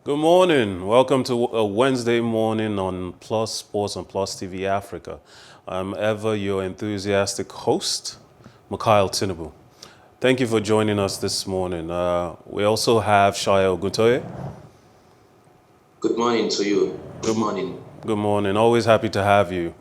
Good morning. Welcome to a Wednesday morning on Plus Sports and Plus TV Africa. I'm ever your enthusiastic host, Mikhail Tinubu. Thank you for joining us this morning. We also have Sayo Oguntoye. Good morning to you. Good Good, morning. good morning. Always happy to have you.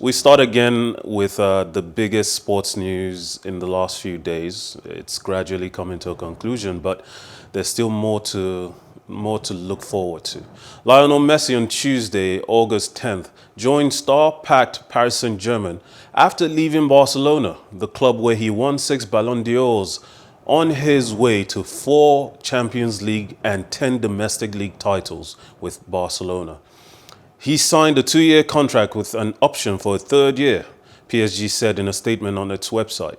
We start again with the biggest sports news in the last few days. It's gradually coming to a conclusion, but there's still more to look forward to. Lionel Messi on Tuesday, August 10th, joined star-packed Paris Saint-Germain after leaving Barcelona, the club where he won 6 Ballon d'Ors, on his way to 4 Champions League and 10 domestic league titles with Barcelona. He signed a 2-year contract with an option for a third year, PSG said in a statement on its website.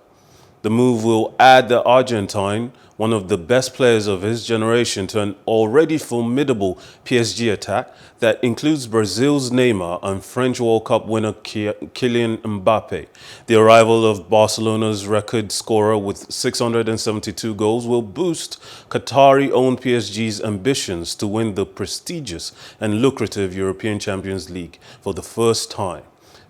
The move will add the Argentine, one of the best players of his generation, to an already formidable PSG attack that includes Brazil's Neymar and French World Cup winner Kylian Mbappe. The arrival of Barcelona's record scorer with 672 goals will boost Qatari-owned PSG's ambitions to win the prestigious and lucrative European Champions League for the first time.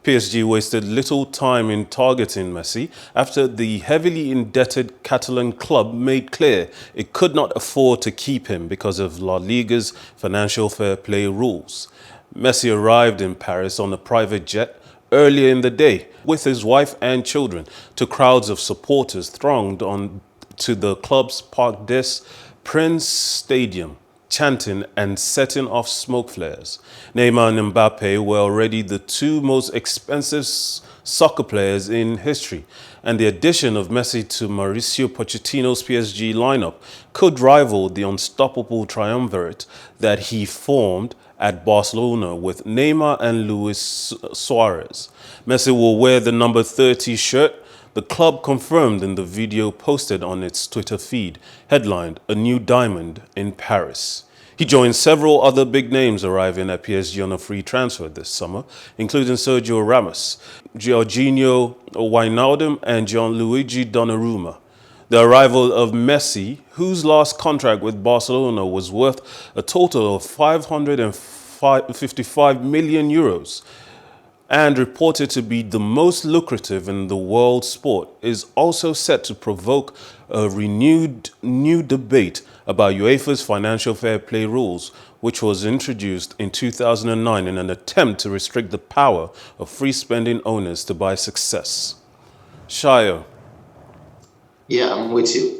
PSG wasted little time in targeting Messi after the heavily indebted Catalan club made clear it could not afford to keep him because of La Liga's financial fair play rules. Messi arrived in Paris on a private jet earlier in the day with his wife and children to crowds of supporters thronged on to the club's Parc des Princes stadium, chanting and setting off smoke flares. Neymar and Mbappe were already the two most expensive soccer players in history, and the addition of Messi to Mauricio Pochettino's PSG lineup could rival the unstoppable triumvirate that he formed at Barcelona with Neymar and Luis Suarez. Messi will wear the number 30 shirt, the club confirmed in the video posted on its Twitter feed, headlined "A New Diamond in Paris." He joined several other big names arriving at PSG on a free transfer this summer, including Sergio Ramos, Jorginho Wijnaldum, and Gianluigi Donnarumma. The arrival of Messi, whose last contract with Barcelona was worth a total of 555 million euros, and reported to be the most lucrative in the world sport, is also set to provoke a renewed new debate about UEFA's financial fair play rules, which was introduced in 2009 in an attempt to restrict the power of free spending owners to buy success. Shire, Yeah, I'm with you.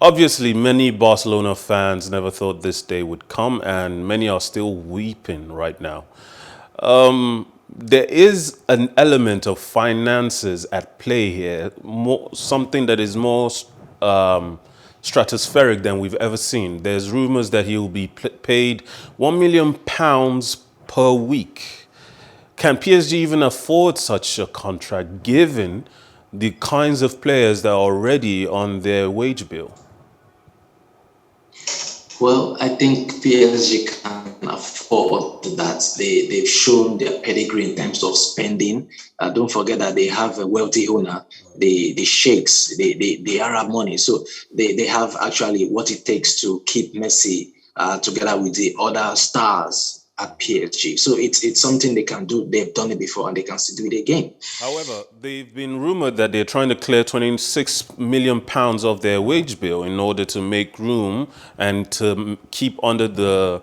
obviously many Barcelona fans never thought this day would come, and many are still weeping right now. There is an element of finances at play here, something that is more stratospheric than we've ever seen. There's rumors that he will be paid £1 million per week. Can PSG even afford such a contract given the kinds of players that are already on their wage bill? Well, I think PSG can afford that. They've shown their pedigree in terms of spending. Don't forget that they have a wealthy owner, the sheikhs, the Arab money. So they have actually what it takes to keep Messi together with the other stars at PSG. So it's something they can do. They've done it before and they can still do it again. However, they've been rumored that they're trying to clear £26 million of their wage bill in order to make room and to keep under the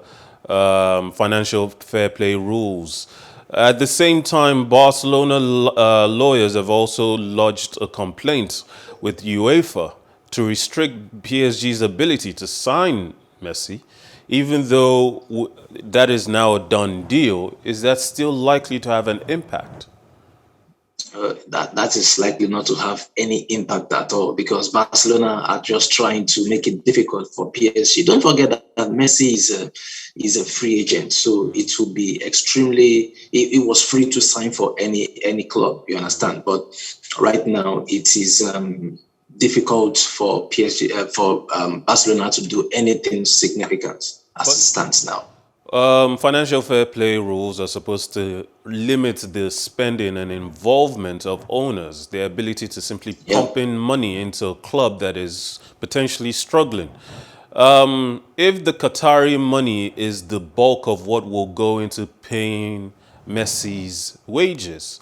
financial fair play rules. At the same time, Barcelona lawyers have also lodged a complaint with UEFA to restrict PSG's ability to sign Messi. Even though that is now a done deal, is that still likely to have an impact? That is likely not to have any impact at all because Barcelona are just trying to make it difficult for PSG. Don't forget that Messi is a free agent, so it will be extremely. It was free to sign for any club. You understand? But right now it is difficult for PSG for Barcelona to do anything significant as it But stands now. financial fair play rules are supposed to limit the spending and involvement of owners, their ability to simply Yeah. pump in money into a club that is potentially struggling. If the Qatari money is the bulk of what will go into paying Messi's wages,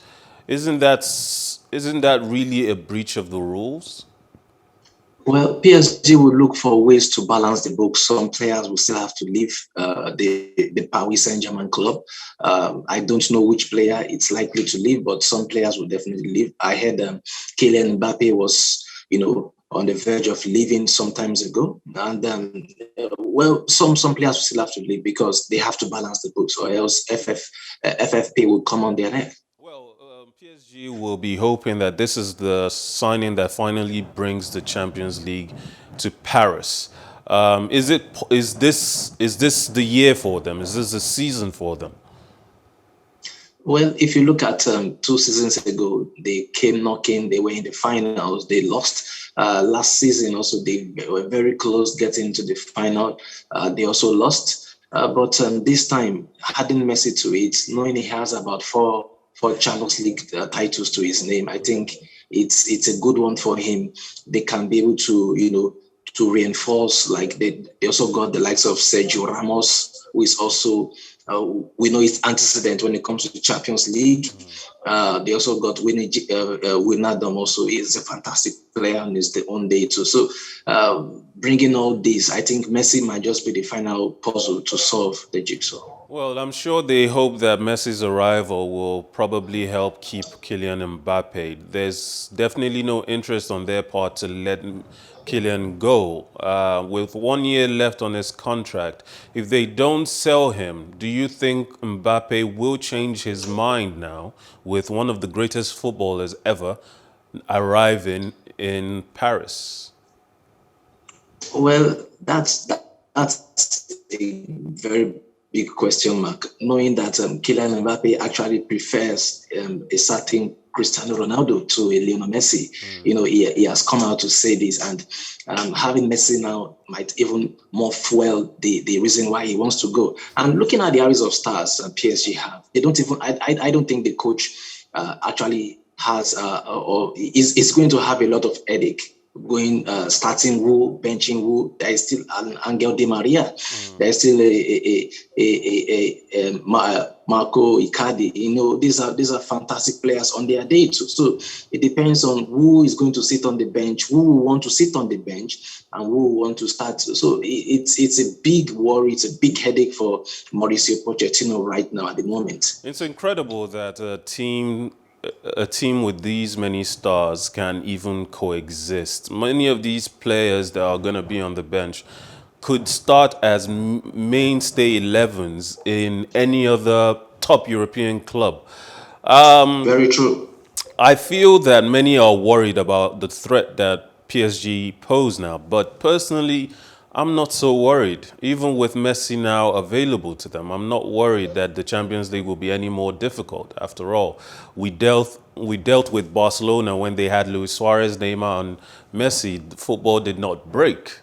isn't that really a breach of the rules? Well, PSG will look for ways to balance the books. Some players will still have to leave the Paris Saint-Germain club. I don't know which player it's likely to leave, but some players will definitely leave. I heard Kylian Mbappe was, on the verge of leaving some times ago, and well, some players will still have to leave because they have to balance the books, or else FFP will come on their neck. Well, PSG will be hoping that this is the signing that finally brings the Champions League to Paris. Is this the year for them? Is this the season for them? Well, if you look at 2 seasons ago, they came knocking. They were in the finals. They lost last season. Also, they were very close getting to the final. They also lost. But this time, adding Messi to it, knowing he has about four Champions League titles to his name, I think it's a good one for him. They can be able to to reinforce. Like they also got the likes of Sergio Ramos, who is also we know his antecedent when it comes to the Champions League. They also got Wijnaldum. Also, is a fantastic player and is the own day too. So, bringing all this, I think Messi might just be the final puzzle to solve the jigsaw. Well, I'm sure they hope that Messi's arrival will probably help keep Kylian Mbappe. There's definitely no interest on their part to let Kylian go. With 1 year left on his contract, if they don't sell him, do you think Mbappe will change his mind now with one of the greatest footballers ever arriving in Paris? Well, that's a very big question mark. Knowing that Kylian Mbappe actually prefers a certain Cristiano Ronaldo to a Lionel Messi. He has come out to say this, and having Messi now might even more fuel the reason why he wants to go. And looking at the areas of stars PSG have, they don't even. I don't think the coach actually has or is going to have a lot of headache going starting who, benching who. There is still an Angel Di Maria. There is still Marco Icardi. These are fantastic players on their day too. So it depends on who is going to sit on the bench, who will want to sit on the bench, and who will want to start. So it's a big worry. It's a big headache for Mauricio Pochettino right now at the moment. It's incredible that a team with these many stars can even coexist. Many of these players that are going to be on the bench could start as mainstay 11s in any other top European club. Very true. I feel that many are worried about the threat that PSG pose now, but personally, I'm not so worried. Even with Messi now available to them, I'm not worried that the Champions League will be any more difficult. After all, we dealt with Barcelona when they had Luis Suarez, Neymar, and Messi. Football did not break.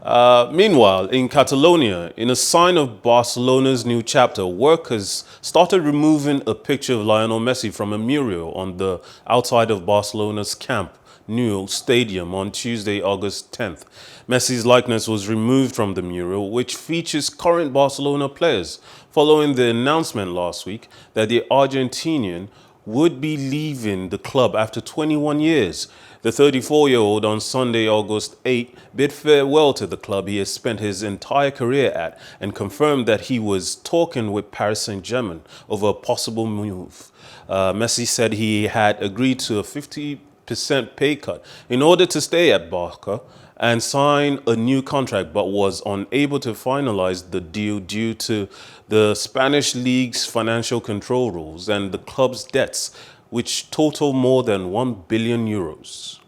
Meanwhile, in Catalonia, in a sign of Barcelona's new chapter, workers started removing a picture of Lionel Messi from a mural on the outside of Barcelona's Camp Nou Stadium on Tuesday, August 10th. Messi's likeness was removed from the mural, which features current Barcelona players, following the announcement last week that the Argentinian would be leaving the club after 21 years. The 34-year-old on Sunday, August 8, bid farewell to the club he has spent his entire career at and confirmed that he was talking with Paris Saint-Germain over a possible move. Messi said he had agreed to a 50% pay cut in order to stay at Barca and sign a new contract, but was unable to finalize the deal due to the Spanish league's financial control rules and the club's debts, which total more than 1 billion euros.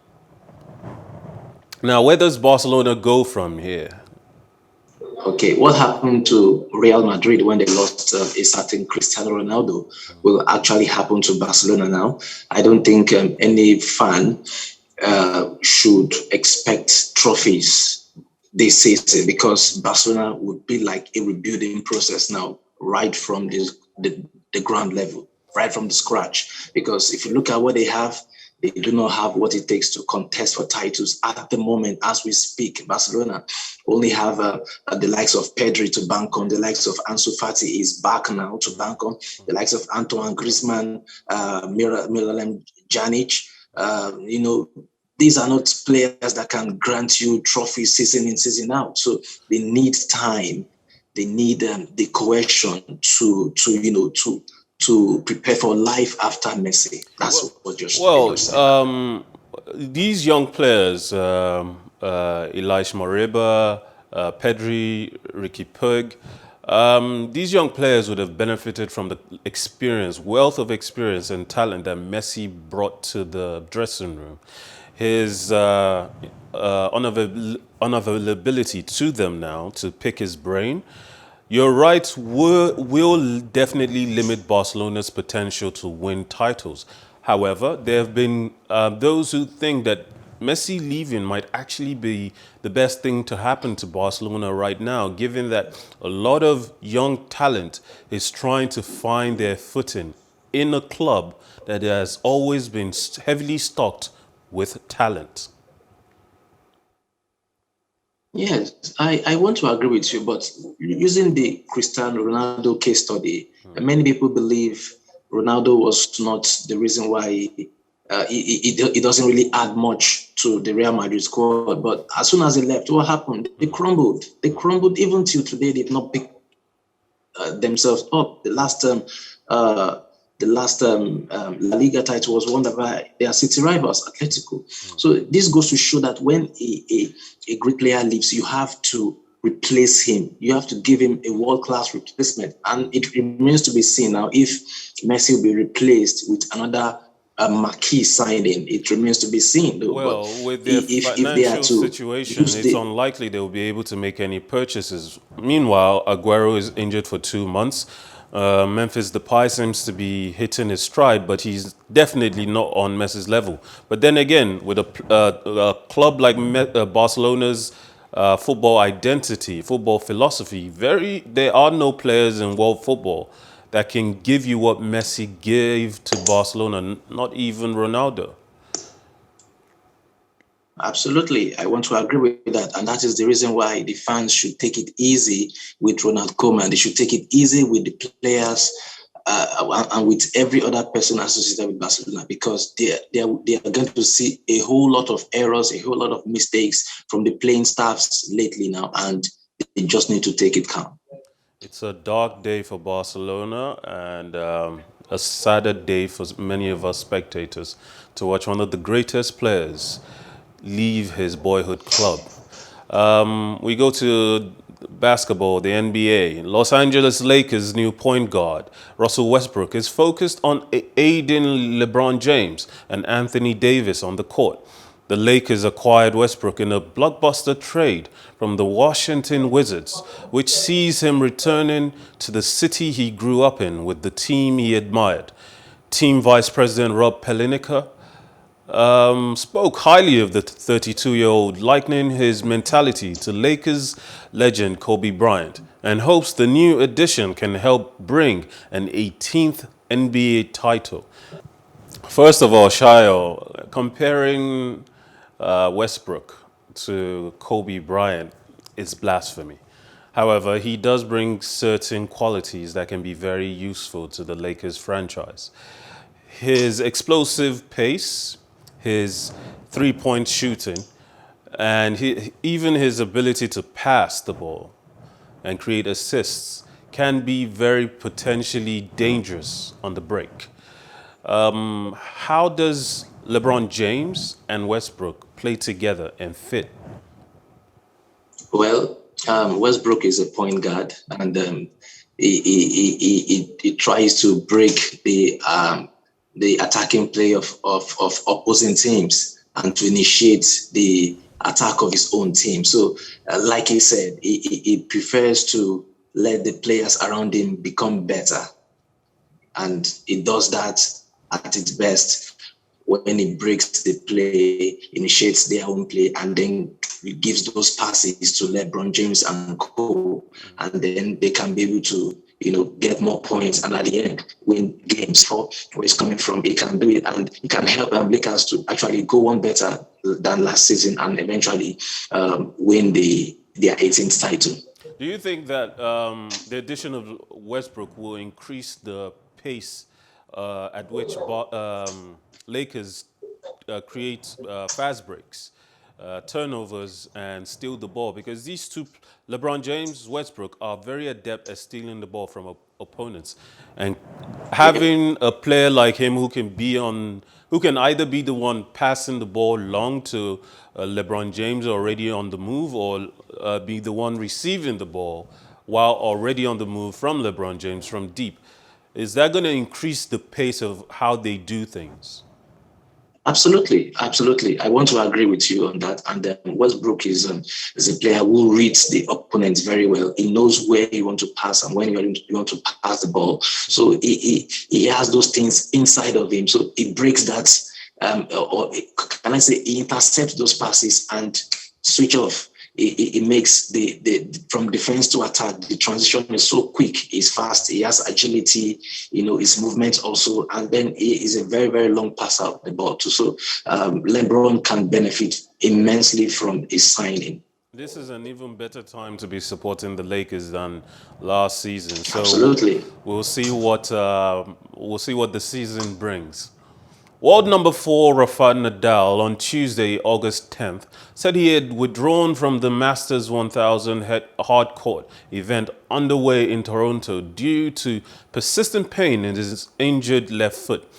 Now, where does Barcelona go from here? Okay, what happened to Real Madrid when they lost a certain Cristiano Ronaldo will actually happen to Barcelona now. I don't think any fan should expect trophies this season because Barcelona would be like a rebuilding process now, right from the ground level, right from the scratch. Because if you look at what they have, They do not have what it takes to contest for titles at the moment as we speak. Barcelona only have the likes of Pedri to bank on, the likes of Ansu Fati is back now to bank on, the likes of Antoine Griezmann, Miralem Pjanic. These are not players that can grant you trophies season in, season out. So they need time. They need the cohesion to prepare for life after Messi. That's what you're saying. These young players, Elias Moriba, Pedri, Ricky Puig, these young players would have benefited from the wealth of experience and talent that Messi brought to the dressing room. His unavailability to them now to pick his brain, you're right, will definitely limit Barcelona's potential to win titles. However, there have been those who think that Messi leaving might actually be the best thing to happen to Barcelona right now, given that a lot of young talent is trying to find their footing in a club that has always been heavily stocked with talent. Yes, I want to agree with you, but using the Cristiano Ronaldo case study, many people believe Ronaldo was not the reason why it doesn't really add much to the Real Madrid squad. But as soon as he left, what happened? They crumbled. They crumbled even till today. They did not pick themselves up. The last La Liga title was won by their city rivals, Atletico. So this goes to show that when a great player leaves, you have to replace him. You have to give him a world-class replacement. And it remains to be seen now if Messi will be replaced with another marquee signing. It remains to be seen, though. Well, But with their if they are financial to situation, use it's the unlikely they will be able to make any purchases. Meanwhile, Aguero is injured for 2 months. Memphis Depay seems to be hitting his stride, but he's definitely not on Messi's level. But then again, with a club like Barcelona's football identity, football philosophy, there are no players in world football that can give you what Messi gave to Barcelona, not even Ronaldo. Absolutely. I want to agree with that. And that is the reason why the fans should take it easy with Ronald Koeman. They should take it easy with the players and with every other person associated with Barcelona, because they are going to see a whole lot of errors, a whole lot of mistakes from the playing staffs lately now. And they just need to take it calm. It's a dark day for Barcelona and a sadder day for many of us spectators to watch one of the greatest players leave his boyhood club. We go to basketball, the NBA. Los Angeles Lakers' new point guard, Russell Westbrook, is focused on aiding LeBron James and Anthony Davis on the court. The Lakers acquired Westbrook in a blockbuster trade from the Washington Wizards, which sees him returning to the city he grew up in with the team he admired. Team Vice President Rob Pelinka spoke highly of the 32-year-old, likening his mentality to Lakers legend Kobe Bryant, and hopes the new addition can help bring an 18th NBA title. First of all, Sayo, comparing Westbrook to Kobe Bryant is blasphemy. However, he does bring certain qualities that can be very useful to the Lakers franchise. His explosive pace, his three-point shooting, and even his ability to pass the ball and create assists can be very potentially dangerous on the break. How does LeBron James and Westbrook play together and fit? Well, Westbrook is a point guard, and he tries to break the attacking play of opposing teams and to initiate the attack of his own team. So, like he said, he prefers to let the players around him become better, and he does that at its best when he breaks the play, initiates their own play, and then gives those passes to LeBron James and Co. And then they can be able to get more points, and at the end win games for where he's coming from. He can do it, and he can help Lakers to actually go on better than last season and eventually win their 18th title. Do you think that the addition of Westbrook will increase the pace at which Lakers create fast breaks, turnovers, and steal the ball? Because these two, LeBron James, Westbrook, are very adept at stealing the ball from opponents. And having a player like him who can either be the one passing the ball long to LeBron James already on the move, or be the one receiving the ball while already on the move from LeBron James from deep. Is that going to increase the pace of how they do things? Absolutely, absolutely. I want to agree with you on that. And Westbrook is a player who reads the opponents very well. He knows where you want to pass and when you want to pass the ball. So he has those things inside of him. So he breaks that, or can I say, he intercepts those passes and switch off. It makes the from defense to attack, the transition is so quick. He's fast. He has agility. His movement also, and then he is a very, very long passer of the ball too. So LeBron can benefit immensely from his signing. This is an even better time to be supporting the Lakers than last season. So Absolutely. we'll see what the season brings. World number 4 Rafael Nadal on Tuesday, August 10th, said he had withdrawn from the Masters 1000 hardcourt event underway in Toronto due to persistent pain in his injured left foot.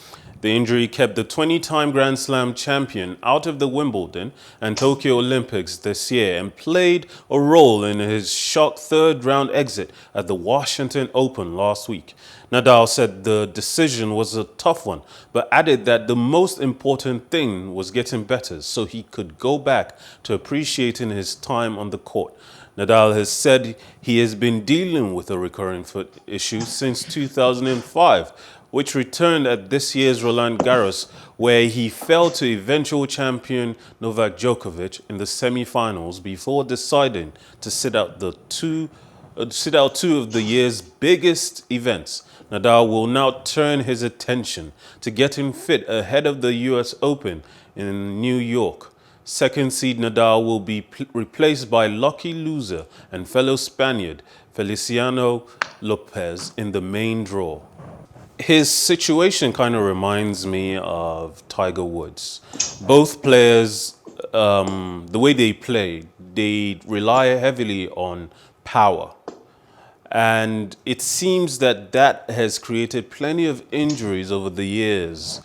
The injury kept the 20-time Grand Slam champion out of the Wimbledon and Tokyo Olympics this year and played a role in his shock third-round exit at the Washington Open last week. Nadal said the decision was a tough one, but added that the most important thing was getting better so he could go back to appreciating his time on the court. Nadal has said he has been dealing with a recurring foot issue since 2005, which returned at this year's Roland Garros, where he fell to eventual champion Novak Djokovic in the semi-finals before deciding to sit out two of the year's biggest events. Nadal will now turn his attention to getting fit ahead of the US Open in New York. Second seed Nadal will be replaced by lucky loser and fellow Spaniard Feliciano Lopez in the main draw. His situation kind of reminds me of Tiger Woods. Both players, the way they play, they rely heavily on power. And it seems that has created plenty of injuries over the years.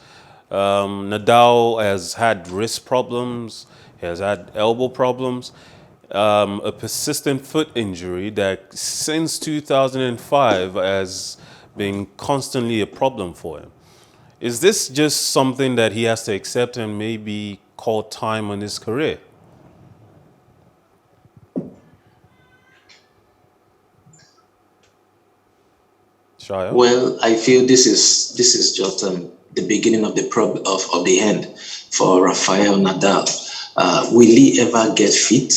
Nadal has had wrist problems, he has had elbow problems, a persistent foot injury that since 2005 has been constantly a problem for him. Is this just something that he has to accept and maybe call time on his career? Shia? Well, I feel this is just the beginning of of the end for Rafael Nadal. Will he ever get fit?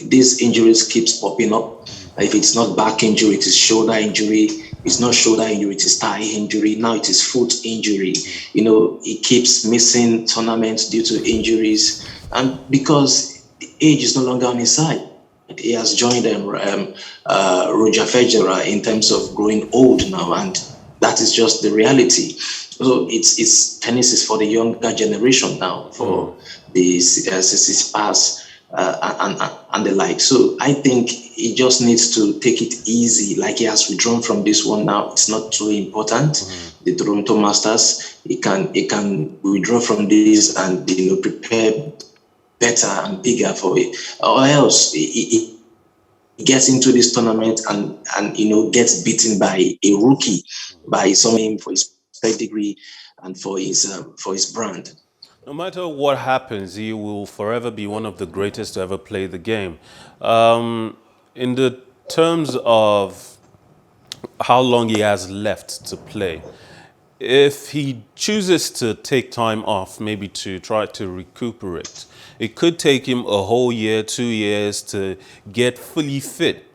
These injuries keeps popping up. If it's not back injury, it is shoulder injury. It's not shoulder injury, it is thigh injury. Now it is foot injury. He keeps missing tournaments due to injuries, and because the age is no longer on his side. He has joined Roger Federer in terms of growing old now, and that is just the reality. So it's tennis is for the younger generation now, for the Tsitsipas and the like. So I think he just needs to take it easy. Like he has withdrawn from this one now, it's not too important. The Toronto Masters, he can withdraw from this and prepare better and bigger for it, or else he gets into this tournament and gets beaten by a rookie, by someone for his pedigree and for his brand. No matter what happens, he will forever be one of the greatest to ever play the game. In the terms of how long he has left to play, if he chooses to take time off, maybe to try to recuperate, it could take him a whole year, 2 years to get fully fit.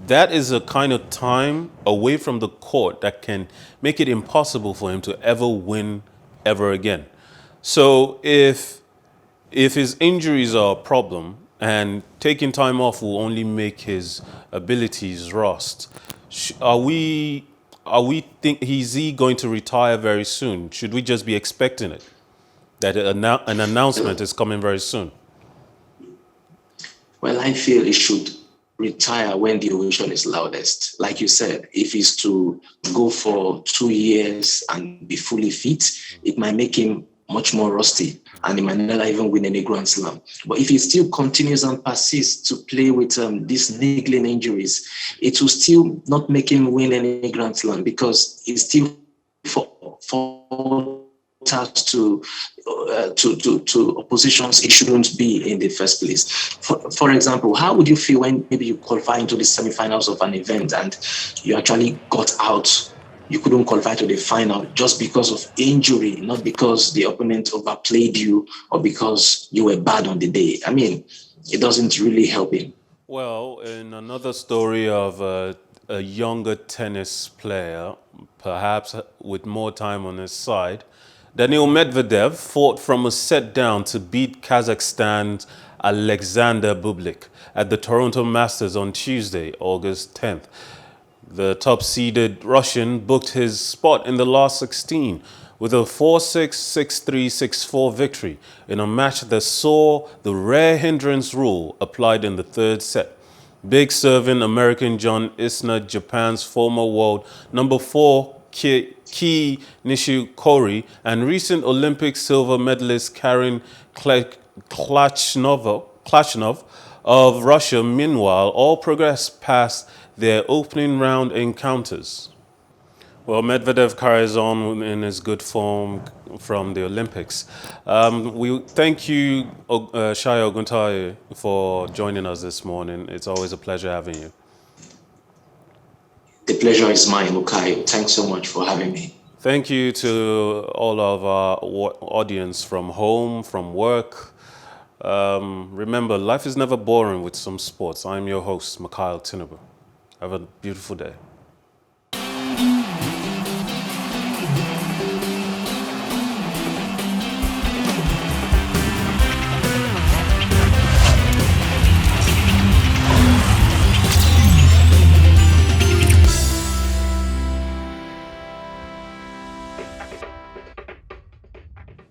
that is a kind of time away from the court that can make it impossible for him to ever win ever again. So if his injuries are a problem and taking time off will only make his abilities rust, are we is he going to retire very soon? Should we just be expecting it? That an announcement is coming very soon. Well, I feel he should retire when the ovation is loudest. Like you said, if he's to go for 2 years and be fully fit, it might make him much more rusty and he might not even win any Grand Slam. But if he still continues and persists to play with these niggling injuries, it will still not make him win any Grand Slam because he's still for task to oppositions it shouldn't be in the first place. For example, how would you feel when maybe you qualify into the semifinals of an event and you actually got out? You couldn't qualify to the final just because of injury, not because the opponent overplayed you or because you were bad on the day. I mean, it doesn't really help him. Well, in another story of a younger tennis player, perhaps with more time on his side, Daniil Medvedev fought from a set down to beat Kazakhstan's Alexander Bublik at the Toronto Masters on Tuesday, August 10th. The top-seeded Russian booked his spot in the last 16 with a 4-6, 6-3, 6-4 victory in a match that saw the rare hindrance rule applied in the third set. Big serving American John Isner, Japan's former world number 4 Kei Nishikori, and recent Olympic silver medalist Karen Klachnov of Russia, meanwhile, all progressed past their opening round encounters. Well, Medvedev carries on in his good form from the Olympics. We thank you, Sayo Oguntoye, for joining us this morning. It's always a pleasure having you. The pleasure is mine, Mukai. Thanks so much for having me. Thank you to all of our audience from home, from work. Remember, life is never boring with some sports. I'm your host, Mikhail Tinubu. Have a beautiful day.